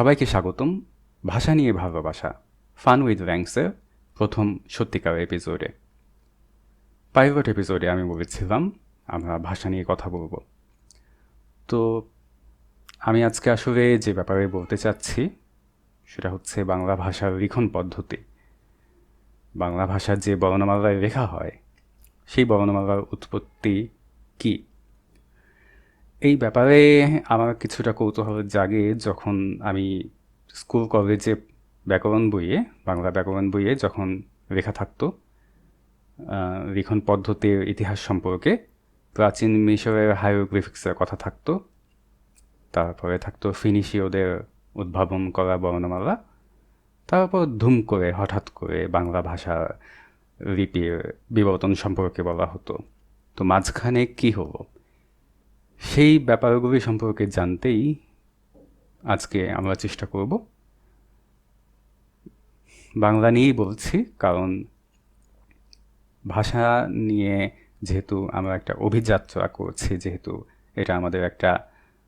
সবাইকে স্বাগতম ভাষা নিয়ে ভালোবাসা ফান উইথ র্যাঙ্কসের প্রথম সত্যিকার এপিসোডে। পাইলট এপিসোডে আমি বলেছিলাম আমরা ভাষা নিয়ে কথা বলবো। তো আমি আজকে আসলে যে ব্যাপারে বলতে চাচ্ছি সেটা হচ্ছে বাংলা ভাষার লিখন পদ্ধতি। বাংলা ভাষার যে বর্ণমালায় লেখা হয় সেই বর্ণমালার উৎপত্তি কী, এই ব্যাপারে আমার কিছুটা কৌতূহল জাগে যখন আমি স্কুল কলেজে বাংলা ব্যাকরণ বইয়ে যখন লেখা থাকতো লিখন পদ্ধতির ইতিহাস সম্পর্কে। প্রাচীন মিশরের হাইরোগ্লিফিক্সের কথা থাকতো, তারপরে থাকতো ফিনিশীয়দের উদ্ভাবন করা বর্ণমালা, তারপর হঠাৎ করে বাংলা ভাষার লিপির বিবর্তন সম্পর্কে বলা হতো। তো মাঝখানে কী হলো সেই ব্যাপারগুলি সম্পর্কে জানতেই আজকে আমরা চেষ্টা করব। বাংলা নিয়েই বলছি কারণ ভাষা নিয়ে যেহেতু আমরা একটা অভিযাত্রা করছি, যেহেতু এটা আমাদের একটা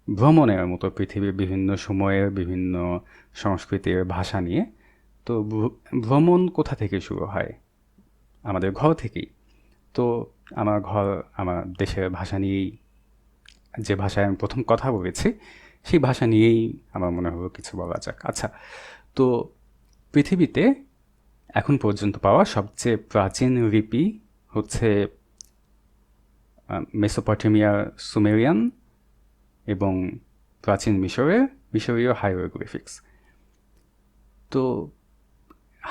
ভ্রমণের মতো পৃথিবীর বিভিন্ন সময়ের বিভিন্ন সংস্কৃতির ভাষা নিয়ে। তো ভ্রমণ কোথা থেকে শুরু হয়? আমাদের ঘর থেকেই। তো আমার দেশের ভাষা নিয়েই, যে ভাষায় আমি প্রথম কথা বলেছি সেই ভাষা নিয়েই আমার মনে হলো কিছু বলা যাক। আচ্ছা, তো পৃথিবীতে এখন পর্যন্ত পাওয়া সবচেয়ে প্রাচীন লিপি হচ্ছে মেসোপটেমিয়ার সুমেরিয়ান এবং প্রাচীন মিশরীয় হাইরোগ্লিফিক্স। তো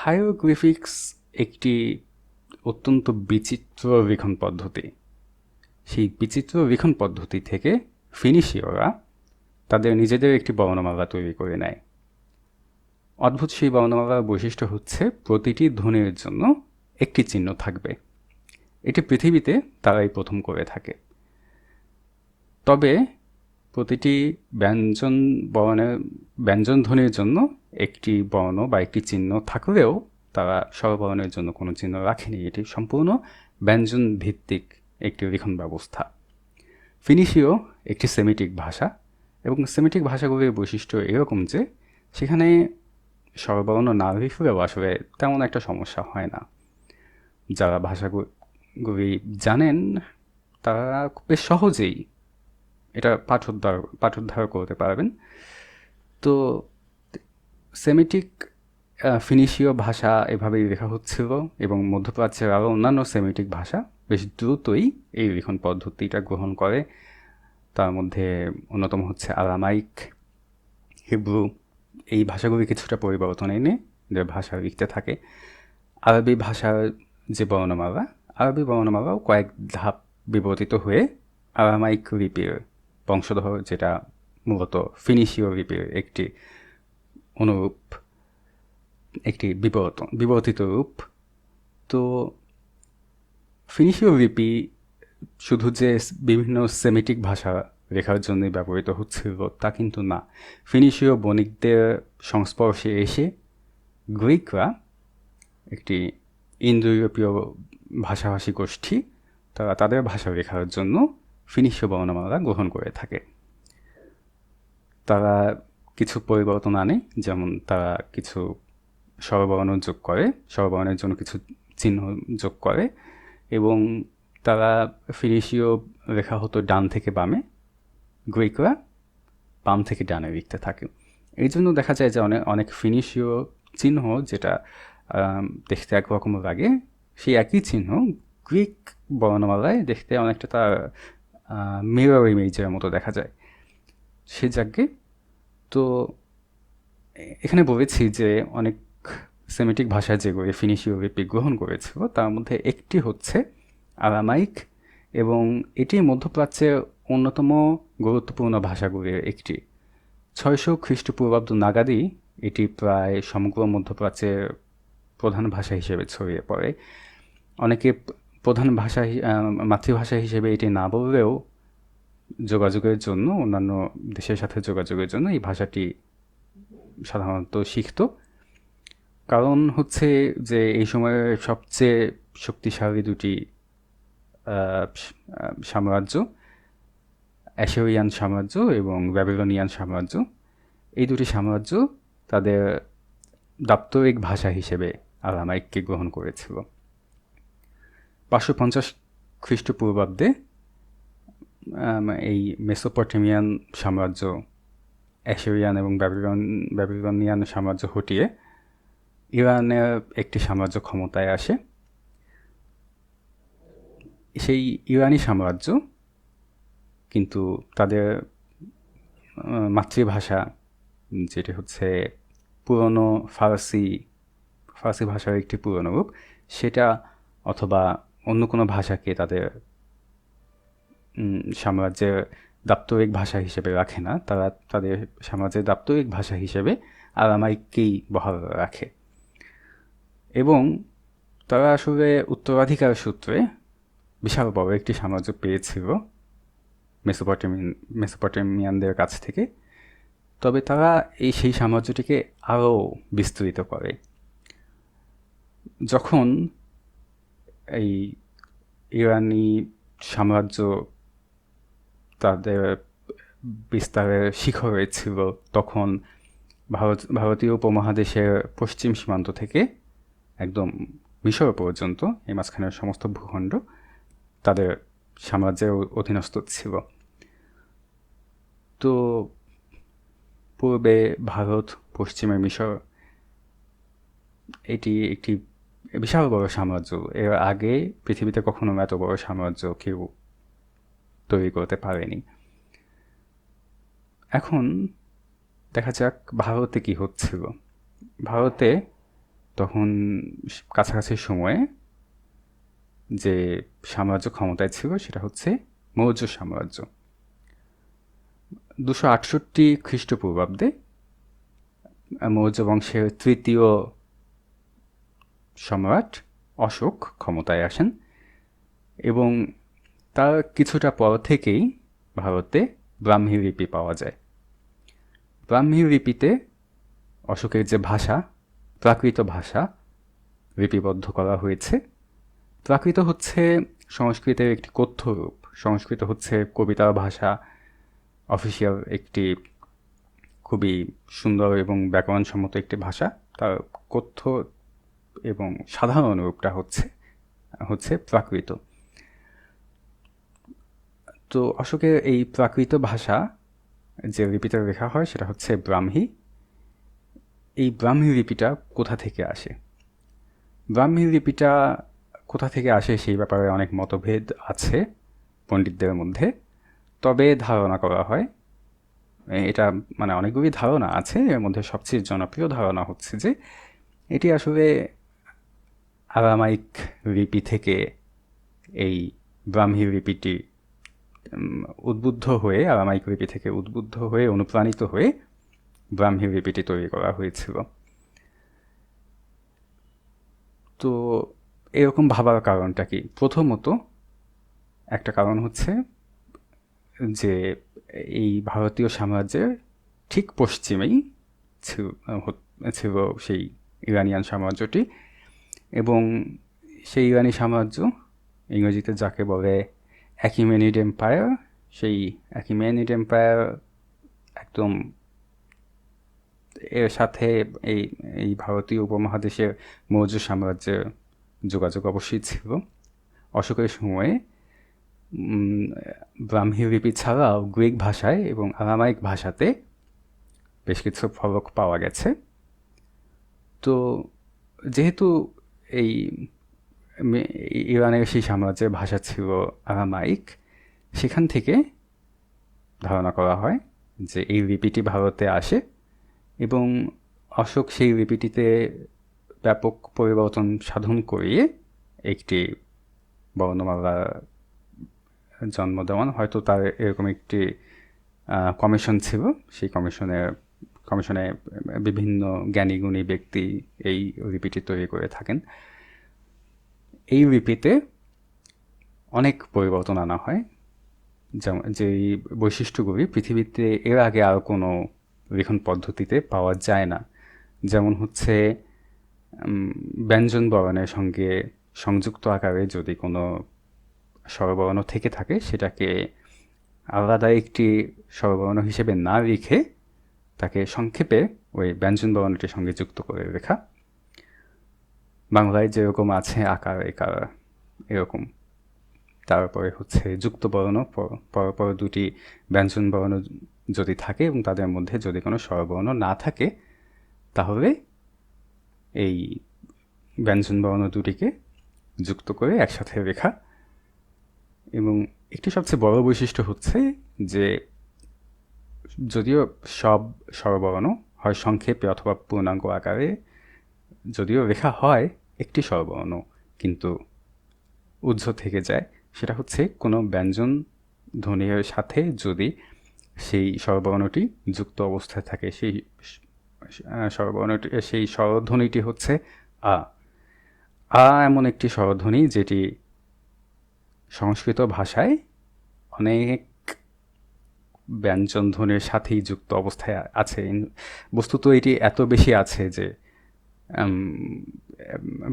হাইরোগ্লিফিক্স একটি অত্যন্ত বিচিত্র লিখন পদ্ধতি। সেই বিচিত্র লিখন পদ্ধতি থেকে ফিনিশীয়রা তাদের নিজেদের একটি বর্ণমালা তৈরি করে নেয়। অদ্ভুত সেই বর্ণমালার বৈশিষ্ট্য হচ্ছে প্রতিটি ধ্বনির জন্য একটি চিহ্ন থাকবে। এটি পৃথিবীতে তারাই প্রথম করে থাকে। তবে প্রতিটি ব্যঞ্জন ধ্বনির জন্য একটি বর্ণ বা একটি চিহ্ন থাকলেও তারা স্বরবর্ণের জন্য কোনো চিহ্ন রাখেনি। এটি সম্পূর্ণ ব্যঞ্জন ভিত্তিক একটি লিখন ব্যবস্থা। ফিনিশীয় একটি সেমিটিক ভাষা এবং সেমিটিক ভাষাগুলির বৈশিষ্ট্য এরকম যে সেখানে স্বরবর্ণ না লিখলেও আসলে তেমন একটা সমস্যা হয় না। যারা ভাষাগুলি জানেন তারা বেশ সহজেই এটা পাঠোদ্ধার করতে পারবেন। তো সেমিটিক ফিনিশীয় ভাষা এভাবেই লেখা হচ্ছিল এবং মধ্যপ্রাচ্যের আরও অন্যান্য সেমিটিক ভাষা বেশ দ্রুতই এই লিখন পদ্ধতিটা গ্রহণ করে। তার মধ্যে অন্যতম হচ্ছে আরামাইক, হিব্রু। এই ভাষাগুলি কিছুটা পরিবর্তন এনে এদের ভাষা লিখতে থাকে। আরবি ভাষার যে আরবি বর্ণমালাও কয়েক ধাপ বিবর্তিত হয়ে আরামাইক লিপির বংশধর, যেটা মূলত ফিনিশীয় লিপির একটি অনুরূপ, একটি বিবর্তিত রূপ। তো ফিনিশীয় লিপি শুধু যে বিভিন্ন সেমিটিক ভাষা লেখার জন্যই ব্যবহৃত হচ্ছিল তা কিন্তু না। ফিনিশীয় বণিকদের সংস্পর্শে এসে গ্রিকরা, একটি ইন্দো ইউরোপীয় ভাষাভাষী গোষ্ঠী, তারা তাদের ভাষা লেখার জন্য ফিনিশীয় বর্ণমালা গ্রহণ করে থাকে। তারা কিছু পরিবর্তন আনে, যেমন তারা কিছু স্বরবর্ণ যোগ করে, স্বরবর্ণের জন্য কিছু চিহ্ন যোগ করে এবং তারা ফিনিশীয় লেখা হতো ডান থেকে বামে, গ্রিকরা বাম থেকে ডানে লিখতে থাকে। এই জন্য দেখা যায় যে অনেক ফিনিশীয় চিহ্ন যেটা দেখতে একরকম লাগে, সেই একই চিহ্ন গ্রিক বর্ণমালায় দেখতে অনেকটা তার মিরর ইমেজের মতো দেখা যায়। সে যাকে তো এখানে বলেছি যে অনেক সেমিটিক ভাষা যেগুলি ফিনিশীয় লিপি গ্রহণ করেছিল তার মধ্যে একটি হচ্ছে আরামাইক এবং এটি মধ্যপ্রাচ্যের অন্যতম গুরুত্বপূর্ণ ভাষাগুলির একটি। 600 খ্রিস্টপূর্বাব্দ নাগাদই এটি প্রায় সমগ্র মধ্যপ্রাচ্যের প্রধান ভাষা হিসেবে ছড়িয়ে পড়ে। অনেকে প্রধান ভাষা মাতৃভাষা হিসেবে এটি না বললেও যোগাযোগের জন্য, অন্যান্য দেশের সাথে যোগাযোগের জন্য এই ভাষাটি সাধারণত শিখত। কারণ হচ্ছে যে এই সময়ের সবচেয়ে শক্তিশালী দুটি সাম্রাজ্য, অ্যাশোরিয়ান সাম্রাজ্য এবং ব্যাবিলনিয়ান সাম্রাজ্য, এই দুটি সাম্রাজ্য তাদের দাপ্তরিক ভাষা হিসেবে আরামাইককে গ্রহণ করেছিল। 550 খ্রিস্টপূর্বাব্দে এই মেসোপটেমিয়ান সাম্রাজ্য অ্যাসিরিয়ান এবং ব্যাবিলনিয়ান সাম্রাজ্য হটিয়ে ইরানের একটি সাম্রাজ্য ক্ষমতায় আসে। সেই ইরানি সাম্রাজ্য কিন্তু তাদের মাতৃভাষা, যেটি হচ্ছে পুরনো ফার্সি ভাষার একটি পুরনো রূপ, সেটা অথবা অন্য কোনো ভাষাকে তাদের সাম্রাজ্যের দাপ্তরিক ভাষা হিসেবে রাখে না। তারা তাদের সাম্রাজ্যের দাপ্তরিক ভাষা হিসেবে আরামাইককেই বহাল রাখে এবং তারা আসলে উত্তরাধিকার সূত্রে বিশাল বড় একটি সাম্রাজ্য পেয়েছিল মেসোপটেমিয়ানদের কাছ থেকে। তবে তারা সেই সাম্রাজ্যটিকে আরও বিস্তৃত করে। যখন এই ইরানি সাম্রাজ্য তাদের বিস্তারের শিখরে ছিল, তখন ভারতীয় উপমহাদেশের পশ্চিম সীমান্ত থেকে একদম মিশর পর্যন্ত এই মাঝখানের সমস্ত ভূখণ্ড তাদের সাম্রাজ্যের অধীনস্থ ছিল। তো পূর্বে ভারত, পশ্চিমে মিশর, এটি একটি বিশাল বড় সাম্রাজ্য। এর আগে পৃথিবীতে কখনো এত বড় সাম্রাজ্য কেউ তৈরি করতে পারেনি। এখন দেখা যাক ভারতে কি হচ্ছিল। ভারতে তখন কাছাকাছি সময়ে যে সাম্রাজ্য ক্ষমতায় ছিল সেটা হচ্ছে মৌর্য সাম্রাজ্য। 268 খ্রিস্টপূর্বাব্দে মৌর্য বংশের তৃতীয় সম্রাট অশোক ক্ষমতায় আসেন এবং তার কিছুটা পর থেকেই ভারতে ব্রাহ্মী লিপি পাওয়া যায়। ব্রাহ্মী লিপিতে অশোকের যে ভাষা, প্রাকৃত ভাষা লিপিবদ্ধ করা হয়েছে। প্রাকৃত হচ্ছে সংস্কৃতের একটি কথ্য রূপ। সংস্কৃত হচ্ছে কবিতার ভাষা, অফিসিয়াল একটি খুবই সুন্দর এবং ব্যাকরণসম্মত একটি ভাষা। তার কথ্য এবং সাধারণ রূপটা হচ্ছে প্রাকৃত। তো অশোকের এই প্রাকৃত ভাষা যে লিপিতে লেখা হয় সেটা হচ্ছে ব্রাহ্মী। এই ব্রাহ্মী লিপিটা কোথা থেকে আসে? ব্রাহ্মী লিপিটা কোথা থেকে আসে সেই ব্যাপারে অনেক মতভেদ আছে পণ্ডিতদের মধ্যে। তবে ধারণা করা হয়, এটা মানে অনেকগুলি ধারণা আছে, এর মধ্যে সবচেয়ে জনপ্রিয় ধারণা হচ্ছে যে এটি আসলে আরামাইক লিপি থেকে এই ব্রাহ্মী লিপিটি উদ্বুদ্ধ হয়ে, আরামাইক লিপি থেকে উদ্বুদ্ধ হয়ে, অনুপ্রাণিত হয়ে ব্রাহ্মী লিপিটি তৈরি করা হয়েছিল। তো এরকম ভাবার কারণটা কি? প্রথমত একটা কারণ হচ্ছে যে এই ভারতীয় সাম্রাজ্যের ঠিক পশ্চিমেই ছিল সেই ইরানিয়ান সাম্রাজ্যটি এবং সেই ইরানি সাম্রাজ্য ইংরেজিতে যাকে বলে অ্যাকিমেনিড এম্পায়ার, সেই অ্যাকিমেনিড এম্পায়ার একদম এর সাথে এই ভারতীয় উপমহাদেশের মৌর্য সাম্রাজ্যের যোগাযোগ অবশ্যই ছিল। অশোকের সময়ে ব্রাহ্মী লিপি ছাড়াও গ্রিক ভাষায় এবং আরামাইক ভাষাতে বেশ কিছু ফলক পাওয়া গেছে। তো যেহেতু এই ইরানের সেই সাম্রাজ্যের ভাষা ছিল আরামাইক, সেখান থেকে ধারণা করা হয় যে এই লিপিটি ভারতে আসে এবং অশোক সেই লিপিটিতে ব্যাপক পরিবর্তন সাধন করিয়ে একটি বর্ণমালা জন্ম দেওয়ান। হয়তো তার এরকম একটি কমিশন ছিল, সেই কমিশনে বিভিন্ন জ্ঞানীগুণী ব্যক্তি এই লিপিটি তৈরি করে থাকেন। এই লিপিতে অনেক পরিবর্তন আনা হয়, যেমন যেই বৈশিষ্ট্যগুলি পৃথিবীতে এর আগে আর কোনো লিখন পদ্ধতিতে পাওয়া যায় না। যেমন হচ্ছে ব্যঞ্জন বর্ণের সঙ্গে সংযুক্ত আকারে যদি কোনো স্বরবর্ণ থেকে থাকে, সেটাকে আলাদা একটি স্বরবর্ণ হিসেবে না লিখে তাকে সংক্ষেপে ওই ব্যঞ্জন বর্ণটির সঙ্গে যুক্ত করে লেখা। বাংলায় যেরকম আছে আকার একার এরকম। তারপরে হচ্ছে যুক্ত বর্ণ, পরপর দুটি ব্যঞ্জন বর্ণ যদি থাকে এবং তাদের মধ্যে যদি কোনো স্বরবর্ণ না থাকে, তাহলে এই ব্যঞ্জন বর্ণ দুটিকে যুক্ত করে একসাথে লেখা। এবং একটি সবচেয়ে বড় বৈশিষ্ট্য হচ্ছে যে যদিও সব স্বরবর্ণ হয় সংক্ষেপে অথবা পূর্ণাঙ্গ আকারে যদিও লেখা হয়, একটি স্বরবর্ণ কিন্তু উজ্জ্ব থেকে যায়। সেটা হচ্ছে কোনো ব্যঞ্জন ধ্বনির সাথে যদি সেই স্বরবর্ণটি যুক্ত অবস্থায় থাকে, সেই স্বরবর্ণটি, সেই স্বরধ্বনিটি হচ্ছে আ। এমন একটি স্বরধ্বনি যেটি সংস্কৃত ভাষায় অনেক ব্যঞ্জন ধ্বনির সাথেই যুক্ত অবস্থায় আছে। বস্তুত এটি এত বেশি আছে যে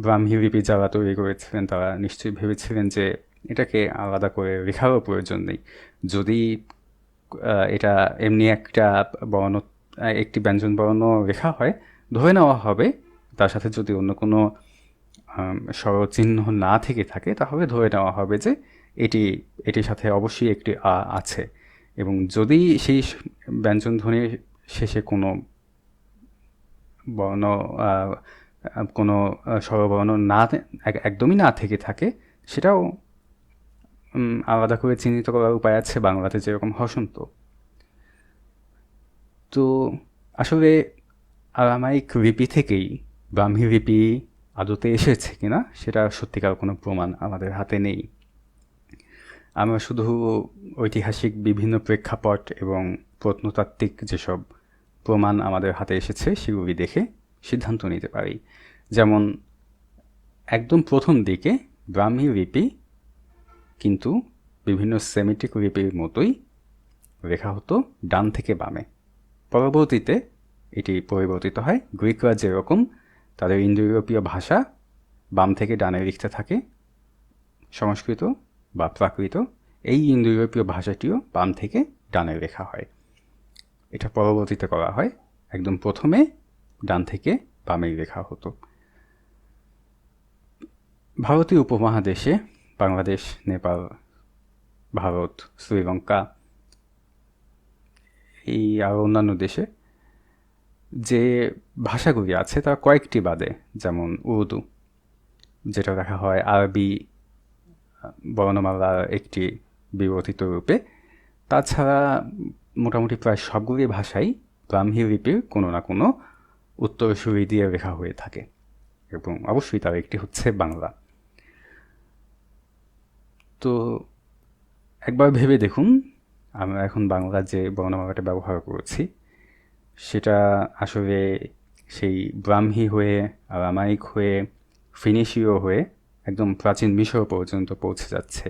ব্রাহ্মী লিপি যারা তৈরি করেছিলেন তারা নিশ্চয়ই ভেবেছিলেন যে এটাকে আলাদা করে লেখারও প্রয়োজন নেই। যদি এটা এমনি একটা বর্ণ, একটি ব্যঞ্জন বর্ণ লেখা হয়, ধরে নেওয়া হবে তার সাথে যদি অন্য কোনো স্বরচিহ্ন না থেকে থাকে, তাহলে ধরে নেওয়া হবে যে এটির সাথে অবশ্যই একটি আ আছে। এবং যদি সেই ব্যঞ্জন ধ্বনির শেষে কোনো বর্ণ, কোনো স্বরবর্ণ একদমই না থেকে থাকে, সেটাও আলাদা করে চিহ্নিত করার উপায় আছে, বাংলাতে যেরকম হসন্ত। তো আসলে আরামাইক লিপি থেকেই ব্রাহ্মী লিপি আদতে এসেছে কিনা সেটা সত্যিকার কোনো প্রমাণ আমাদের হাতে নেই। আমরা শুধু ঐতিহাসিক বিভিন্ন প্রেক্ষাপট এবং প্রত্নতাত্ত্বিক যেসব প্রমাণ আমাদের হাতে এসেছে সেগুলি দেখে সিদ্ধান্ত নিতে পারি। যেমন একদম প্রথম দিকে ব্রাহ্মী লিপি কিন্তু বিভিন্ন সেমিটিক লিপির মতোই লেখা হতো ডান থেকে বামে। পরবর্তীতে এটি পরিবর্তিত হয়। গ্রিকরা যেরকম তাদের ইন্দো ইউরোপীয় ভাষা বাম থেকে ডানে লিখতে থাকে, সংস্কৃত বা প্রাকৃত এই ইন্দো ইউরোপীয় ভাষাটিও বাম থেকে ডানে লেখা হয়। এটা পরবর্তীতে করা হয়, একদম প্রথমে ডান থেকে বামে লেখা হতো। ভারতীয় উপমহাদেশে বাংলাদেশ, নেপাল, ভারত, শ্রীলঙ্কা, এই আরও অন্যান্য দেশে যে ভাষাগুলি আছে তার কয়েকটি বাদে, যেমন উর্দু যেটা লেখা হয় আরবি বর্ণমালার একটি বিবর্তিত রূপে, তাছাড়া মোটামুটি প্রায় সবগুলি ভাষাই ব্রাহ্মী লিপির কোনো না কোনো উত্তরসূরি দিয়ে লেখা হয়ে থাকে, এবং অবশ্যই তার একটি হচ্ছে বাংলা। তো একবার ভেবে দেখুন, আমরা এখন বাংলা যে বর্ণমালাটা ব্যবহার করছি সেটা আসলে সেই ব্রাহ্মী হয়ে, আরামাইক হয়ে, ফিনিশীয় হয়ে একদম প্রাচীন মিশর পর্যন্ত পৌঁছে যাচ্ছে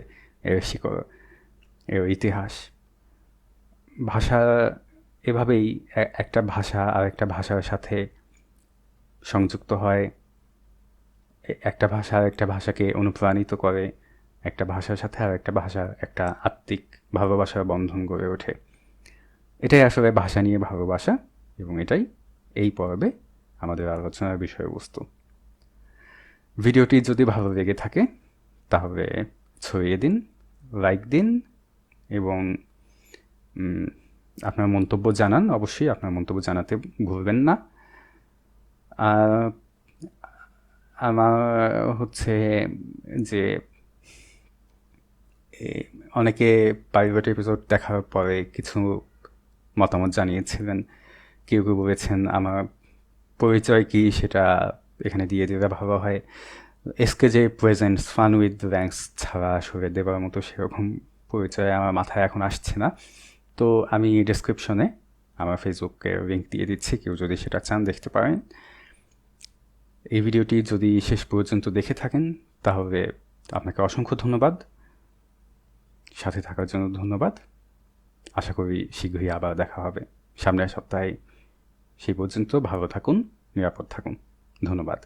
এর শিকড়, এর ইতিহাস। ভাষা এভাবেই একটা ভাষা আর একটা ভাষার সাথে সংযুক্ত হয়, একটা ভাষা আর একটা ভাষাকে অনুপ্রাণিত করে, একটা ভাষার সাথে আর একটা ভাষার একটা আত্মিক ভালোবাসার বন্ধন গড়ে ওঠে। এটাই আসলে ভাষা নিয়ে ভালোবাসা, এবং এটাই এই পর্বে আমাদের আলোচনার বিষয়বস্তু। ভিডিওটি যদি ভালো লেগে থাকে তাহলে ছড়িয়ে দিন, লাইক দিন, এবং আপনার মন্তব্য জানান। অবশ্যই আপনার মন্তব্য জানাতে ভুলবেন না। আমার হচ্ছে যে অনেকে পাইলট এপিসোড দেখার পরে কিছু মতামত জানিয়েছিলেন। কেউ কেউ বলেছেন আমার পরিচয় কি সেটা এখানে দিয়ে দিলে ভালো হয়। এসকেজে প্রেজেন্টস ফান উইথ র্যাঙ্কস ছাড়া আসলে দেওয়ার মতো সেরকম পরিচয় আমার মাথায় এখন আসছে না। তো আমি ডেসক্রিপশনে আমার ফেসবুকের লিঙ্ক দিয়ে দিচ্ছি, কেউ যদি সেটা চান দেখতে পারেন। এই ভিডিওটি যদি শেষ পর্যন্ত দেখে থাকেন তাহলে আপনাকে অসংখ্য ধন্যবাদ, সাথে থাকার জন্য ধন্যবাদ। আশা করি শীঘ্রই আবার দেখা হবে সামনের সপ্তাহে। সেই পর্যন্ত ভালো থাকুন, নিরাপদ থাকুন। ধন্যবাদ।